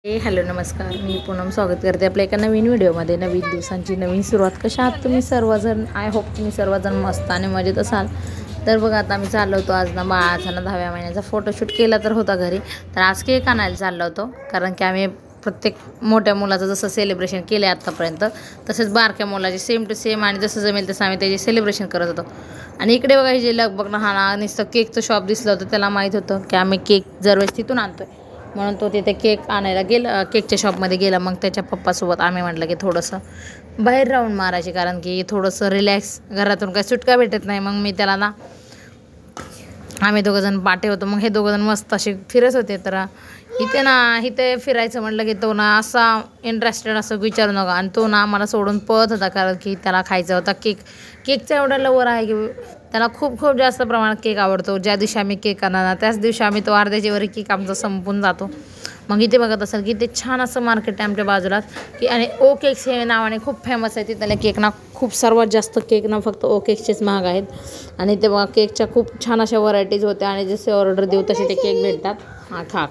Hello नमस्कार, मी पूनम स्वागत करते आपल्या एका नवीन व्हिडिओमध्ये. नवीन दिवसांची नवीन सुरुवात. कशा आहात तुम्ही सर्वजण? आय होप तुम्ही सर्वजण मस्त आणि मजेत असाल. तर बघा, आता आम्ही चाललो होतो आज ना बाळाचा 10व्या महिन्याचा फोटोशूट केला तर होता घरी. तर आज केक आणायला चाललो होतो, कारण की आम्ही प्रत्येक मोठ्या मुलाचं जसं सेलिब्रेशन केलं आत्तापर्यंत तसंच बारक्या मुलाचे सेम टू सेम आणि जसं जमेल तसं आम्ही त्याचे सेलिब्रेशन करत होतो. आणि इकडे बघा, हे जे लगबग ना नुसतं केकचं शॉप दिसलं होतं, त्याला माहीत होतं की आम्ही केक दरवेळेस तिथून आणतो आहे, म्हणून तो तिथे केक आणायला गेला, केकच्या शॉपमध्ये गेला. मग त्याच्या पप्पासोबत आम्ही म्हटलं की थोडंसं बाहेर राऊंड मारायचे, कारण की थोडंसं रिलॅक्स, घरातून काही सुटका भेटत नाही. मग मी त्याला ना, आम्ही दोघंजण पाटे होतो, मग हे दोघंजण मस्त असे फिरत होते. तर इथे फिरायचं म्हटलं की तो ना असा इंटरेस्टेड असं विचारू नका, आणि तो ना मला सोडून पळत होता, कारण की त्याला खायचा होता केक. केकचा एवढा लवर आहे की त्याला खूप जास्त प्रमाणात केक आवडतो. ज्या दिवशी आम्ही केक आणणार ना त्याच दिवशी आम्ही तो अर्ध्याच्या वर केक आमचा संपून जातो. मग इथे बघत असाल की ते छान असं मार्केट आहे आमच्या बाजूलाच, की आणि ओ केक्स हे नावाने खूप फेमस आहे. तिथले केक ना खूप सर्वात जास्त केक ना फक्त ओ केक्सचेच महाग आहेत. आणि ते बघा, केकच्या खूप छान अशा व्हरायटीज होत्या, आणि जसे ऑर्डर देऊ तसे ते केक भेटतात. खा.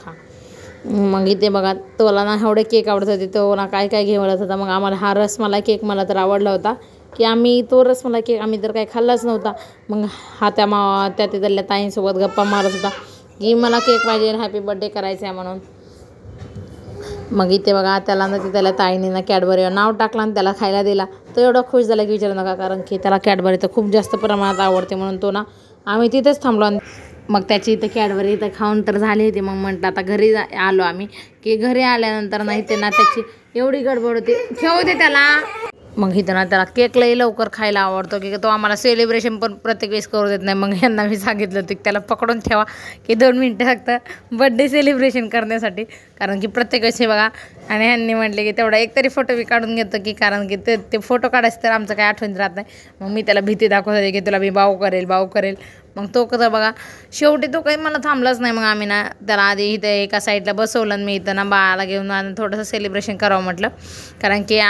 मग इथे बघा, तोला ना एवढे केक आवडत होते, तो ना काय घेवत होता. मग आम्हाला हा रसमलाई केक मला तर आवडला होता, की आम्ही तो रसमलाई केक आम्ही तर काही खाल्लाच नव्हता. मग हा त्या तिथल्या ताईंसोबत गप्पा मारत होता की मला केक पाहिजे, हॅपी बर्थडे करायचं आहे म्हणून. मग इथे बघा, त्याला ताईने ना कॅडबरीवर नाव टाकलं आणि त्याला खायला दिला. तो एवढा खुश झाला की विचारू नका, कारण की त्याला कॅडबरी तर खूप जास्त प्रमाणात आवडते. म्हणून तो ना, आम्ही तिथेच थांबलो. मग त्याची इथं कॅडबरी इथं खाऊन तर झाली होती. मग म्हटलं आता घरी आलो आम्ही, की घरी आल्यानंतर नाही ते ना त्याची एवढी गडबड होती, ठेवू दे त्याला. मग इथं ना त्याला केक लई लवकर खायला आवडतो, की तो आम्हाला सेलिब्रेशन पण प्रत्येक वेळेस करू देत नाही. मग यांना मी सांगितलं होतं की त्याला पकडून ठेवा, की 2 मिनटं फक्त बड्डे सेलिब्रेशन करण्यासाठी, कारण की प्रत्येक वेळेस हे बघा. आणि ह्यांनी म्हटले की तेवढा एक तरी फोटो मी काढून घेतो, की कारण की ते फोटो काढायचं तर आमचं काही आठवण राहत नाही. मग मी त्याला भीती दाखवत होते की तुला मी बाऊ करेल. मग तो कसं बघा, शेवटी तो काही मला थांबलाच नाही. मग आम्ही ना त्याला आधी इथं एका साईडला बसवलं, आणि मी इथं ना बाळाला घेऊन थोडंसं सेलिब्रेशन करावं म्हटलं, कारण की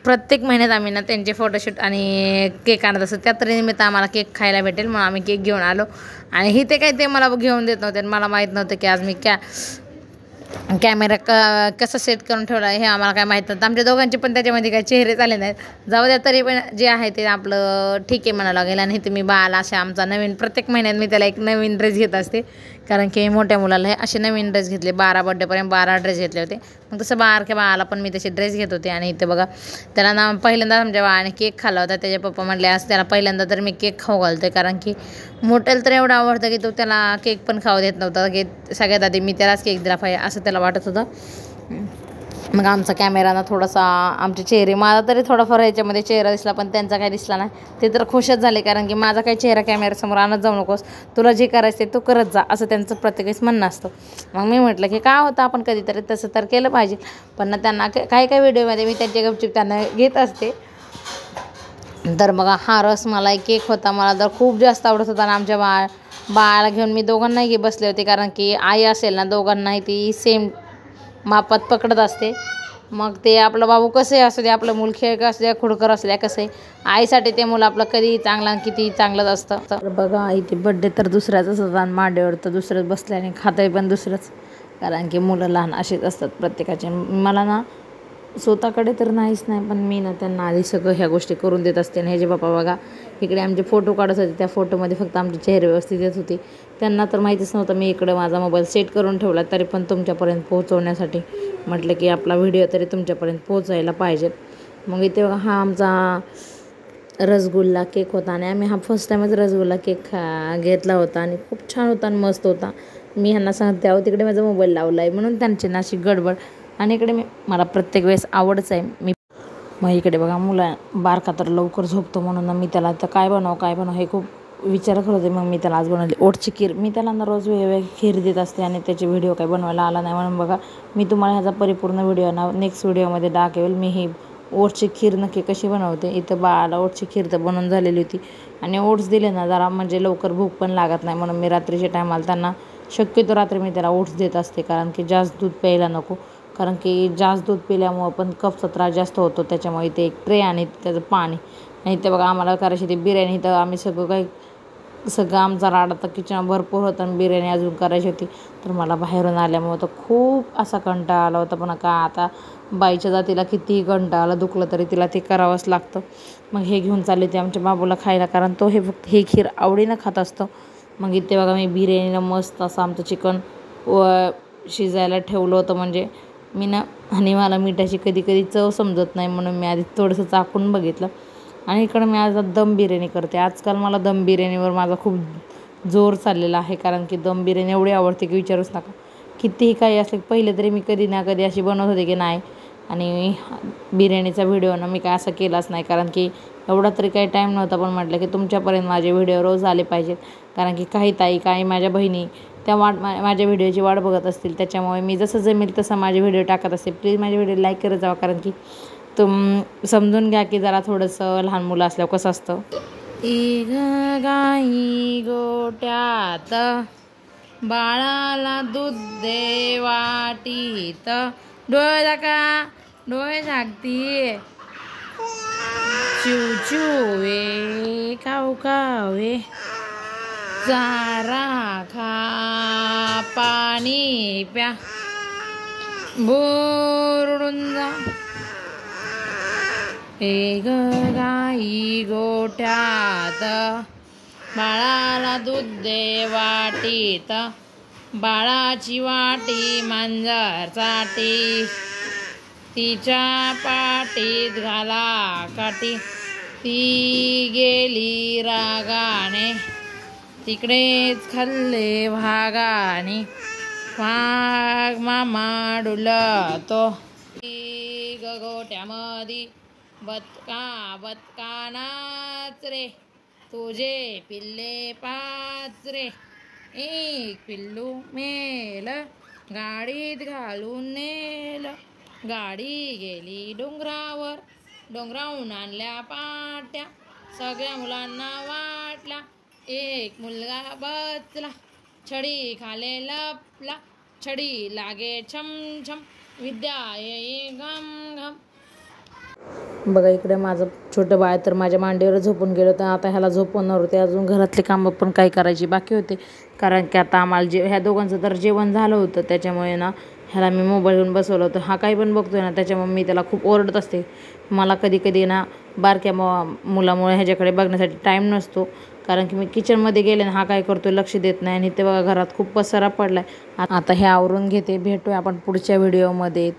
प्रत्येक महिन्यात आम्ही ना त्यांचे फोटोशूट आणि केक आणत असतो. त्या तरी निमित्त आम्हाला केक खायला भेटेल म्हणून आम्ही केक घेऊन आलो. आणि ते काही ते मला घेऊन देत नव्हते, मला माहीत नव्हतं की आज मी कॅमेरा कसं सेट करून ठेवला हे आम्हाला काय माहीत नव्हतं. आमच्या दोघांचे पण त्याच्यामध्ये काही चेहरे आले नाहीत. जाऊ द्या, तरी पण जे आहे ते आपलं ठीक आहे म्हणावं लागेल. आणि इथे मी बाळाला अशा आमचा नवीन, प्रत्येक महिन्यात मी त्याला एक नवीन ड्रेस घेत असते, कारण की मोठ्या मुलाला हे असे नवीन ड्रेस घेतले. 12 बड्डेपर्यंत 12 ड्रेस घेतले होते. मग तसं बारक्या बाळाला पण मी तसे ड्रेस घेत होते. आणि इथे बघा, त्याला ना पहिल्यांदा आमच्या बाळाने केक खाल्ला होता. त्याचे पप्पा म्हटले आज त्याला पहिल्यांदा तर मी केक खाऊ घालते, कारण की मोठ्याला तर एवढं आवडतं की तो त्याला केक पण खाऊ देत नव्हता, की सगळ्यात आधी मी त्यालाच केक दिला पाहिजे असं त्याला वाटत होतं. मग आमचा कॅमेरा ना थोडासा, आमचे चेहरे, माझा तरी थोडाफार ह्याच्यामध्ये चेहरा दिसला, पण त्यांचा काही दिसला नाही. ते तर खुशच झाले, कारण की माझा काही चेहरा कॅमेऱ्यासमोर आणत जाऊ नकोस, तुला जे करायचं ते तू करत जा, असं त्यांचं प्रत्येक वेळेस म्हणणं असतं. मग मी म्हटलं की काय होतं, आपण कधीतरी तसं तर केलं पाहिजे. पण ना त्यांना काही व्हिडिओमध्ये मी त्यांचे गपचूप त्यांना घेत असते. तर मग हा रसमलाई केक होता, मला तर खूप जास्त आवडत होता. आणि आमच्या बाळाला घेऊन मी दोघांनाही बसले होते, कारण की आई असेल ना दोघांनाही ती सेम मापात पकडत असते. मग ते आपलं बाबू कसंही असू दे, आपलं मूल खेळ असू द्या, खुडकर असू द्या, कसंही आईसाठी ते मुलं आपलं कधी चांगला किती चांगलंच असतं. तर बघा, आई ते बड्डे तर दुसऱ्याच होता, आणि मांडीवर तर दुसरंच बसल्याने खातंय पण दुसरंच, कारण की मुलं लहान असेच असतात प्रत्येकाचे. मला ना स्वतःकडे तर नाहीच नाही, पण मी ना त्यांना आधी सगळं ह्या गोष्टी करून देत असते. आणि हे जे बापा बघा, इकडे आमचे फोटो काढत होते, त्या फोटोमध्ये फक्त आमचे चेहरे व्यवस्थित येत होते. त्यांना तर माहितीच नव्हतं. मी इकडे माझा मोबाईल सेट करून ठेवला, तरी पण तुमच्यापर्यंत पोहोचवण्यासाठी म्हटलं की आपला व्हिडिओ तरी तुमच्यापर्यंत पोहोचायला पाहिजे. मग इथे बघा, हा आमचा रसगुल्ला केक होता, आणि आम्ही हा फर्स्ट टाईमच रसगुल्ला केक घेतला होता, आणि खूप छान होता आणि मस्त होता. मी ह्यांना सांगते आहो, तिकडे माझा मोबाईल लावला आहे म्हणून त्यांची नाशी गडबड, आणि इकडे मला प्रत्येक वेळेस आवडच आहे. मग इकडे बघा, बारका तर लवकर झोपतो, म्हणून मी त्याला तर काय बनव हे खूप विचार करत होते. मग मी त्याला आज बनवली ओटची खीर. मी त्याला ना रोज वेगवेगळी खीर देत असते, आणि त्याचे व्हिडिओ काही बनवायला आला नाही, म्हणून बघा मी तुम्हाला ह्याचा परिपूर्ण व्हिडिओ ना नेक्स्ट व्हिडिओमध्ये दाखवेल. मी ही ओटची खीर नक्की कशी बनवते. इथं बाळाला ओटची खीर तर बनवून झालेली होती, आणि ओट्स दिले ना जरा म्हणजे लवकर भूक पण लागत नाही, म्हणून मी रात्रीच्या टायमाला त्यांना शक्यतो रात्री मी त्याला ओट्स देत असते, कारण की जास्त दूध प्यायला नको, कारण की जास्त दूध पिल्यामुळं पण कफचा त्रास जास्त होतो. त्याच्यामुळे इथे एक ट्रे आणि त्याचं पाणी. आणि इथे बघा, आम्हाला करायची ती बिर्याणी, तर आम्ही सगळं काही सगळं आमचा राडा तर किचन भरपूर होता आणि बिर्याणी अजून करायची होती. तर मला बाहेरून आल्यामुळं तर खूप असा कंटाळा आला होता. पण का आता बाईच्या जातीला कितीही कंटाळा आला दुखलं तरी तिला ते करावंच लागतं. मग हे घेऊन चालले ते आमच्या बाबूला खायला, कारण तो हे फक्त हे खीर आवडीनं खात असतो. मग इथे बघा मी बिर्याणीला मस्त असं आमचं चिकन शिजायला ठेवलं होतं. म्हणजे मी ना, आणि मला मिठाची कधी कधी चव समजत नाही म्हणून मी आधी थोडंसं चाकून बघितलं. आणि इकडं मी आज दम बिर्याणी करते. आजकाल मला दम बिर्याणीवर माझा खूप जोर चाललेला आहे, कारण की दम बिर्याणी एवढी आवडते की विचारूच नका. कितीही काही असले, पहिले तरी मी कधी ना कधी अशी बनवत होते की नाही. आणि बिर्याणीचा व्हिडिओ ना मी काय असं केलाच नाही, कारण की एवढा तरी काही टाईम नव्हता. पण म्हटलं की तुमच्यापर्यंत माझे व्हिडिओ रोज आले पाहिजेत, कारण की काही ताई काही माझ्या बहिणी त्या माझ्या व्हिडिओची वाट बघत असतील. त्याच्यामुळे मी जसं जमेल तसं माझे व्हिडिओ टाकत असते. प्लीज माझे व्हिडिओ लाईक करत जावा, कारण की समजून घ्या की जरा थोडंसं लहान मुलं असल्यावर कसं असतं. गाई गोट्यात बाळाला दूध दे वाटीत, डोळे झाका डोळे झाकती, चिव चिवे काव कावे, चारा खा पाणी प्या, बोरडून जा. गाई गोट्यात बाळाला दूध दे वाटीत, बाळाची वाटी मांजर चाटी, तिच्या पाटीत घाला काठी, ती गेली रागाने तिकडेच खाल्ले भागाने, वाघ मामा डुलतो गोट्यामधी, बदका बदका नाच रे, तुझे पिल्ले पाच रे, एक पिल्लू मेल गाडीत घालून नेल, गाडी गेली डोंगरावर, डोंगरावून आणल्या पाट्या, सगळ्या मुलांना वाटला, एक मुलगा बचला, छडी खाले लपला, छडी लागे छम छम, विद्या येई घम घम. बघा इकडे माझं छोटं बाळ तर माझ्या मांडीवर झोपून गेलं. तर आता ह्याला झोपवणार होते. अजून घरातले कामं पण काही करायची बाकी होते, कारण की आता आम्हाला ह्या दोघांचं तर जेवण झालं होतं. त्याच्यामुळे ना ह्याला मी मोबाईल घेऊन बसवलं होतं. हा काही पण बघतोय ना, त्याच्यामुळे मी त्याला खूप ओरडत असते. मला कधी कधी ना बारक्या मुलामुळे ह्याच्याकडे बघण्यासाठी टाईम नसतो, कारण की मी किचनमध्ये गेले ना हा काय करतोय लक्ष देत नाही. आणि ते बघा घरात खूप पसारा पडलाय. आता हे आवरून घेते. भेटूया आपण पुढच्या व्हिडिओमध्ये.